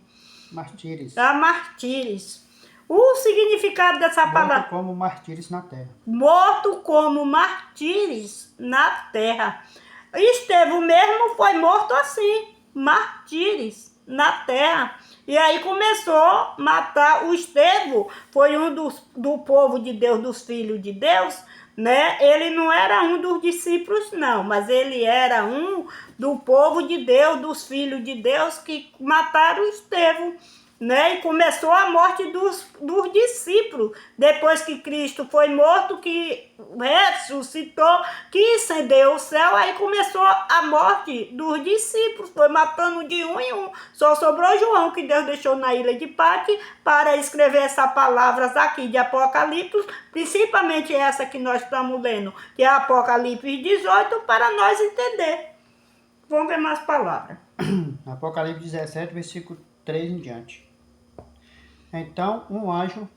Martírios. A martírios. O significado dessa palavra... Morto como martírios na terra. Morto como martírios na terra. Estevão mesmo foi morto assim, martírios na terra. E aí começou a matar. O Estevão foi um do povo de Deus, dos filhos de Deus, né? Ele não era um dos discípulos, não, mas ele era um do povo de Deus, dos filhos de Deus, que mataram o Estevão, né? E começou a morte dos discípulos. Depois que Cristo foi morto, que ressuscitou, que ascendeu ao céu, aí começou a morte dos discípulos. Foi matando de um em um. Só sobrou João, que Deus deixou na ilha de Patmos para escrever essas palavras aqui de Apocalipse, principalmente essa que nós estamos lendo, que é Apocalipse 18, para nós entender. Vamos ver mais palavras. Apocalipse 17, versículo 3 em diante. Então um anjo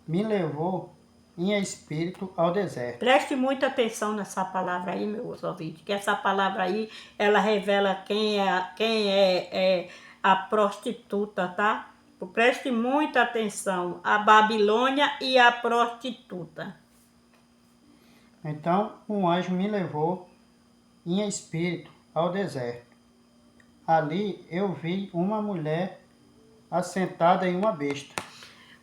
me levou em espírito ao deserto. Preste muita atenção nessa palavra aí, meus ouvintes, que essa palavra aí, ela revela quem é a prostituta, tá? Preste muita atenção, a Babilônia e a prostituta. Então um anjo me levou em espírito ao deserto. Ali eu vi uma mulher assentada em uma besta.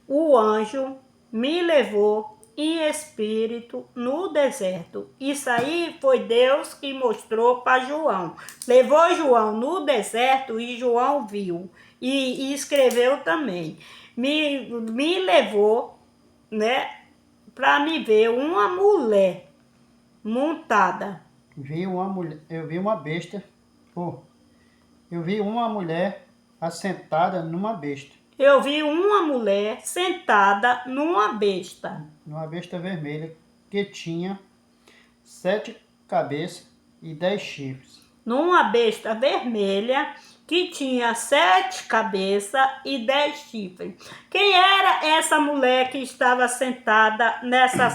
O anjo me levou em espírito no deserto. Isso aí foi Deus que mostrou para João. Levou João no deserto e João viu. E escreveu também. Me levou, né, para me ver uma mulher montada. Eu vi uma besta. Eu vi uma mulher assentada numa besta. eu vi uma mulher sentada numa besta. Numa besta vermelha que tinha 7 cabeças e 10 chifres. Numa besta vermelha que tinha 7 cabeças e 10 chifres. Quem era essa mulher que estava sentada nessa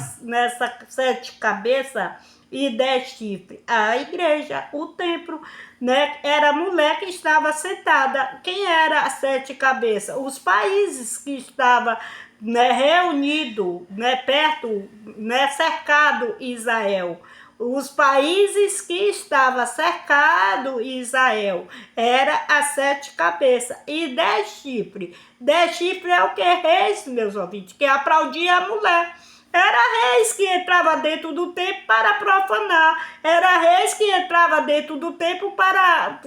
7 cabeças e 10 chifres? A igreja, o templo, né? Era a mulher que estava sentada. Quem era as 7 cabeças? Os países que estavam, né, reunidos, né, perto, né, cercado Israel. Os países que estavam cercados Israel era as 7 cabeças e 10 chifres. 10 chifres é o que? Reis, meus ouvintes, que aplaudia a mulher. Era reis que entrava dentro do templo para profanar. Era reis que entrava dentro do templo para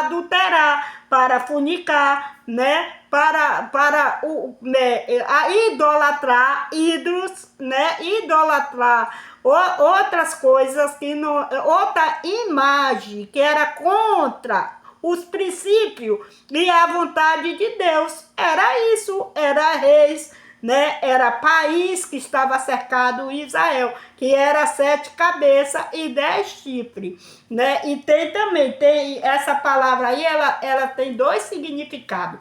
adulterar, para fornicar, né? A idolatrar ídolos, né? Idolatrar outras coisas que não, outra imagem que era contra os princípios e a vontade de Deus. Era isso, era reis, né? Era país que estava cercado Israel, que era 7 cabeças e 10 chifres, né? E tem essa palavra aí, ela tem 2 significados.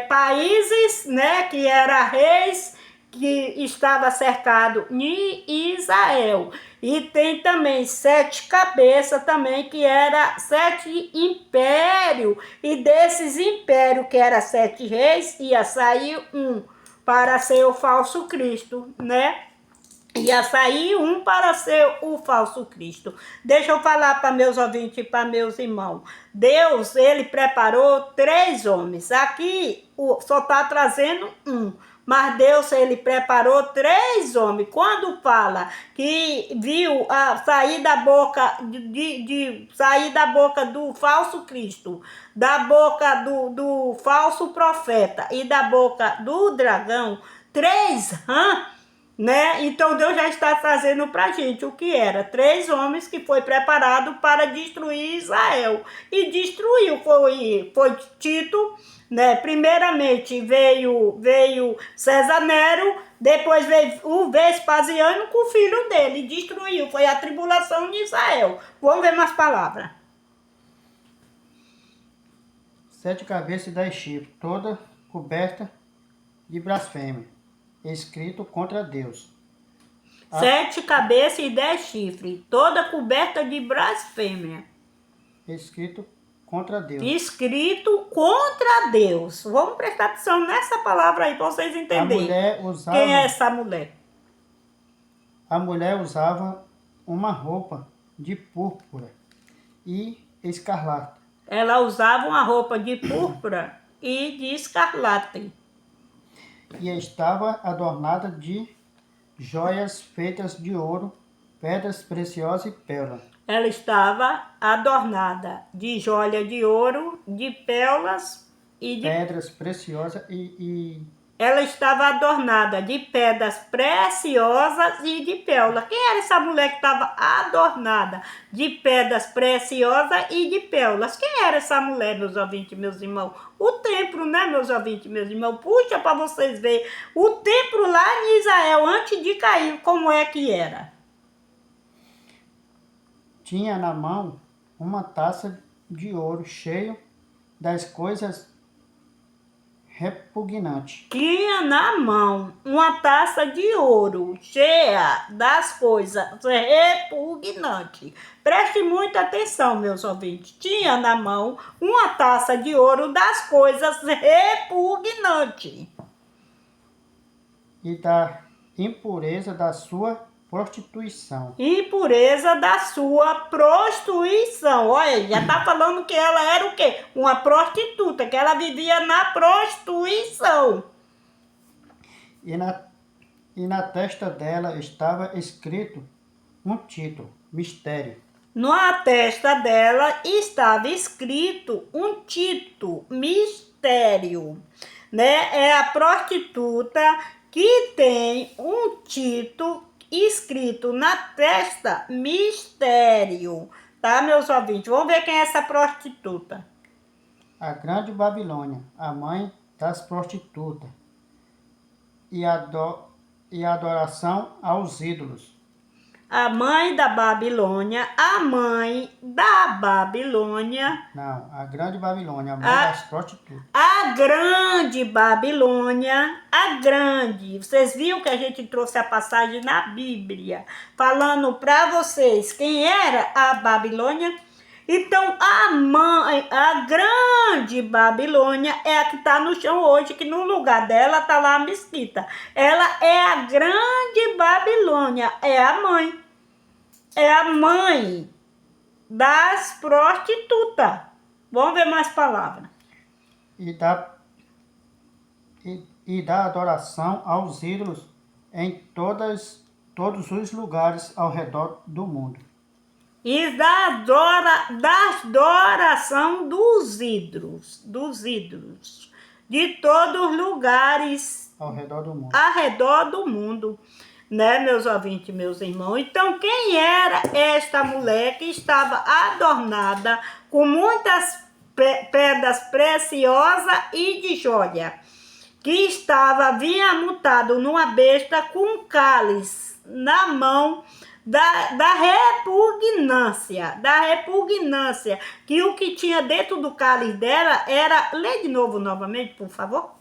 Países, né, que era reis que estava cercado em Israel. E tem também 7 cabeças também, que era 7 impérios. E desses impérios, que era 7 reis, ia sair um para ser o falso Cristo, né? Ia sair um para ser o falso Cristo. Deixa eu falar para meus ouvintes e para meus irmãos. Deus, ele preparou 3 homens. Aqui só está trazendo um. Mas Deus, ele preparou 3 homens. Quando fala que viu sair da boca sair da boca do falso Cristo, da boca do falso profeta e da boca do dragão, 3 rãs, né? Então Deus já está trazendo para gente o que era 3 homens que foi preparado para destruir Israel. E destruiu, foi Tito, né? Primeiramente veio César Nero, depois veio o Vespasiano com o filho dele, destruiu, foi a tribulação de Israel. Vamos ver mais palavras. 7 cabeças e 10 chifres, toda coberta de blasfêmia, escrito contra Deus. 7 cabeças e 10 chifres, toda coberta de blasfêmia. Escrito contra Deus. Escrito contra Deus. Vamos prestar atenção nessa palavra aí para vocês entenderem. Quem é essa mulher? A mulher usava uma roupa de púrpura e escarlate. Ela usava uma roupa de púrpura e de escarlate. E estava adornada de joias feitas de ouro, pedras preciosas e pérolas. Ela estava adornada de joia de ouro, de pérolas e de pedras preciosas Ela estava adornada de pedras preciosas e de pérolas. Quem era essa mulher que estava adornada de pedras preciosas e de pérolas? Quem era essa mulher, meus ouvintes, meus irmãos? O templo, né, meus ouvintes, meus irmãos? Puxa para vocês verem. O templo lá em Israel, antes de cair, como é que era? Tinha na mão uma taça de ouro cheio das coisas repugnantes. Tinha na mão uma taça de ouro cheia das coisas repugnantes. Preste muita atenção, meus ouvintes. Tinha na mão uma taça de ouro das coisas repugnantes. E da impureza da sua prostituição. Impureza da sua prostituição. Olha, já tá falando que ela era o quê? Uma prostituta, que ela vivia na prostituição. E na testa dela estava escrito um título, mistério. Na testa dela estava escrito um título, mistério. Né? É a prostituta que tem um título escrito na testa, mistério. Tá, meus ouvintes? Vamos ver quem é essa prostituta. A grande Babilônia, a mãe das prostitutas e adoração aos ídolos. A mãe da Babilônia, Não, a grande Babilônia, a mãe A- das prostitutas. a grande Babilônia, a grande. Vocês viram que a gente trouxe a passagem na Bíblia, falando para vocês quem era a Babilônia? Então, a grande Babilônia é a que está no chão hoje, que no lugar dela está lá a mesquita. Ela é a grande Babilônia, é a mãe. É a mãe das prostitutas. Vamos ver mais palavras. E da adoração aos ídolos em todos os lugares ao redor do mundo. E da adoração dos ídolos, de todos os lugares Ao redor do mundo. ao redor do mundo, né, meus ouvintes, meus irmãos? Então, quem era esta mulher que estava adornada com muitas pedras preciosas e de joia, que havia montado numa besta com um cálice na mão, da repugnância, que o que tinha dentro do cálice dela era... Lê de novo novamente, por favor.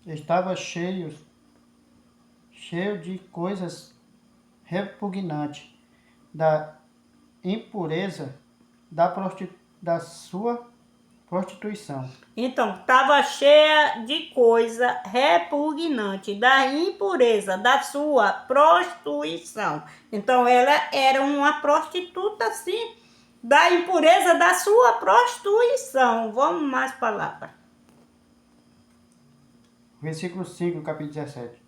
Estava cheio de coisas repugnantes, da impureza da sua prostituição. Então, estava cheia de coisa repugnante, da impureza, da sua prostituição. Então, ela era uma prostituta, sim, da impureza da sua prostituição. Vamos mais palavras. Versículo 5, capítulo 17.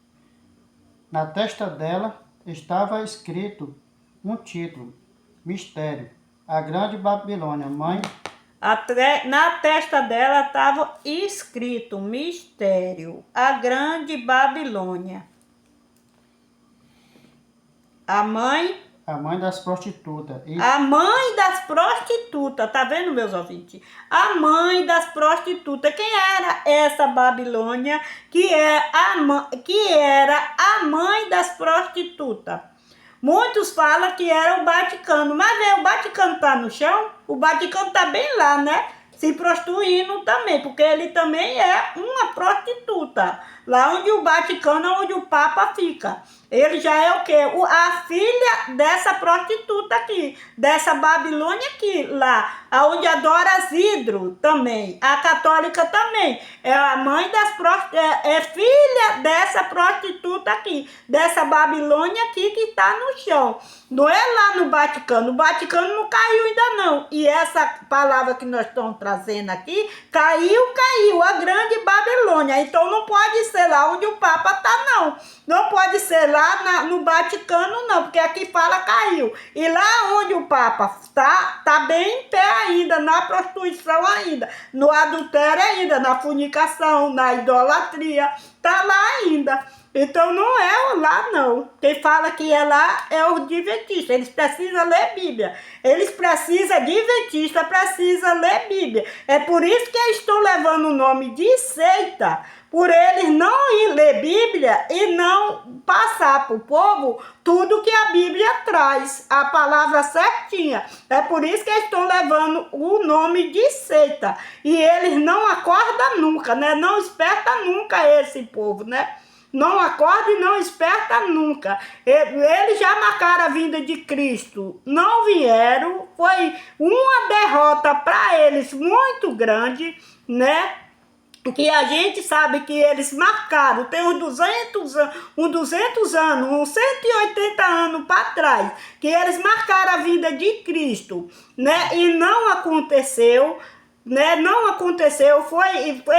Na testa dela estava escrito um título, Mistério, a grande Babilônia, mãe... Na testa dela estava escrito Mistério, a grande Babilônia. A mãe das prostitutas. A mãe das prostitutas, tá vendo, meus ouvintes? A mãe das prostitutas. Quem era essa Babilônia que era a mãe das prostitutas? Muitos falam que era o Vaticano, mas o Vaticano tá no chão? O Vaticano tá bem lá, né? Se prostituindo também, porque ele também é uma prostituta. Lá onde o Vaticano, onde o Papa fica. Ele já é o quê? A filha dessa prostituta aqui, dessa Babilônia aqui, lá, onde adora as ídolos também. A católica também. É a mãe das prostitutas, é filha dessa prostituta aqui, dessa Babilônia aqui que está no chão. Não é lá no Vaticano. O Vaticano não caiu ainda não. E essa palavra que nós estamos trazendo aqui, caiu, a grande Babilônia. Então não pode ser lá onde o Papa está, não. Não pode ser lá no Vaticano, não, porque aqui fala caiu. E lá onde o Papa tá bem em pé ainda, na prostituição ainda, no adultério ainda, na fornicação, na idolatria, tá lá ainda. Então não é lá não. Quem fala que é lá é os adventistas. Eles precisam ler Bíblia. Eles precisam, adventista precisa ler Bíblia. É por isso que eu estou levando o nome de seita. Por eles não ir ler Bíblia e não passar para o povo tudo que a Bíblia traz, a palavra certinha. É por isso que eu estou levando o nome de seita. E eles não acordam nunca, né? Não esperta nunca esse povo, né? Não acorda e não esperta nunca. Eles já marcaram a vinda de Cristo. Não vieram. Foi uma derrota para eles muito grande, né? Que a gente sabe que eles marcaram, tem uns 200 anos, uns 180 anos para trás, que eles marcaram a vinda de Cristo, né? E não aconteceu. né, não aconteceu,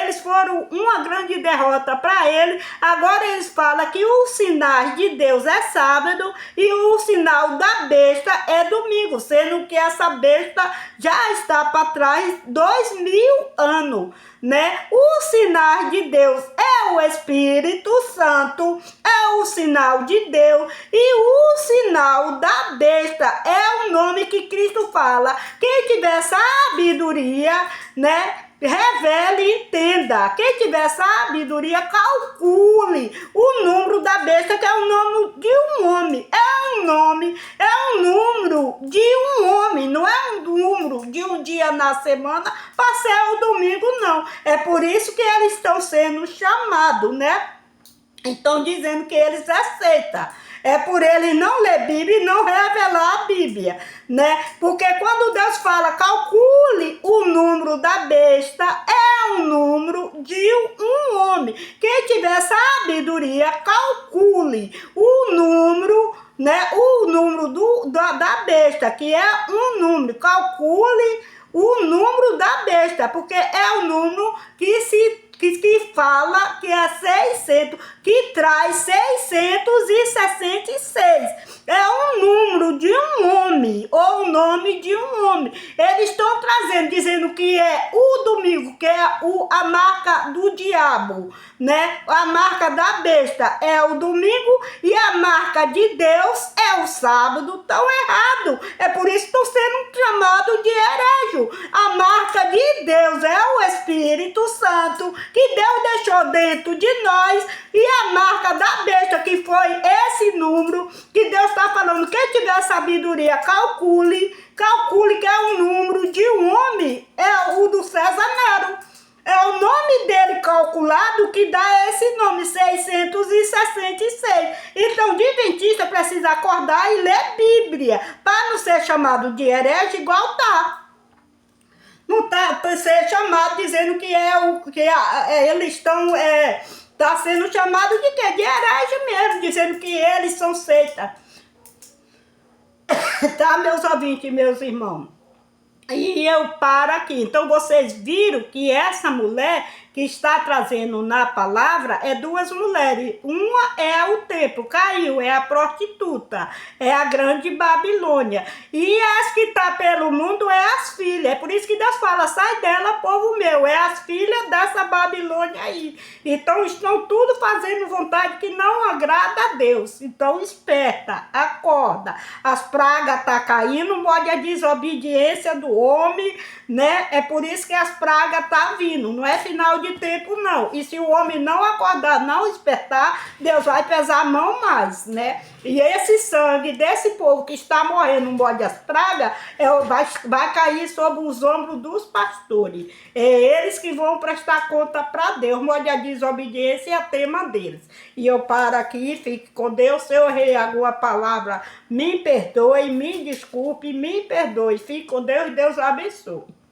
eles foram uma grande derrota para ele. Agora eles falam que o sinal de Deus é sábado e o sinal da besta é domingo, sendo que essa besta já está para trás 2000 anos, né? O sinal de Deus é o Espírito Santo, é o sinal de Deus, e o sinal da besta é o nome que Cristo fala. Quem tiver sabedoria, né, revele e entenda. Quem tiver sabedoria, calcule o número da besta, que é o nome de um homem. É um número de um homem, não é um número de um dia na semana para ser o domingo, não. É por isso que eles estão sendo chamados, né? Estão dizendo que eles aceitam. É por ele não ler Bíblia e não revelar a Bíblia, né? Porque quando Deus fala, calcule o número da besta, é um número de um homem. Quem tiver sabedoria, calcule o número, né? O número da besta, que é um número. Calcule o número da besta, porque é o número que fala que é 600, que traz 666. É um número de um homem, ou o nome de um homem. Eles estão trazendo, dizendo que é o domingo, que é a marca do diabo, né? A marca da besta é o domingo e a marca de Deus é o sábado. Estão errado. É por isso que estão sendo chamados de herege. A marca de Deus é o Espírito Santo, que Deus deixou dentro de nós, e a marca da besta, que foi esse número que Deus está falando. Quem tiver sabedoria, calcule que é o número de um homem, é o do César Nero. É o nome dele calculado que dá esse nome, 666. Então, o adventista precisa acordar e ler Bíblia, para não ser chamado de herege igual tá. Não tá ser chamado dizendo que eles estão tá sendo chamado de quê? De herege mesmo, dizendo que eles são seita. Tá, meus ouvintes, meus irmãos? E eu paro aqui. Então vocês viram que essa mulher que está trazendo na palavra é duas mulheres. Uma é o templo, caiu, é a prostituta, é a grande Babilônia. E as que está pelo mundo é as filhas. É por isso que Deus fala, sai dela, povo meu. É as filhas dessa Babilônia aí. Então estão tudo fazendo vontade que não agrada a Deus. Então esperta, acorda. As pragas estão caindo, morde a desobediência do homem, né? É por isso que as pragas estão vindo. Não é final de tempo, não. E se o homem não acordar, não despertar, Deus vai pesar a mão mais, né? E esse sangue desse povo que está morrendo, morde as pragas, vai cair sobre os ombros dos pastores. É eles que vão prestar conta para Deus. Morde a desobediência é a tema deles. E eu paro aqui, fique com Deus. Se eu errei alguma palavra, me perdoe, me desculpe, me perdoe. Fique com Deus e Deus abençoe.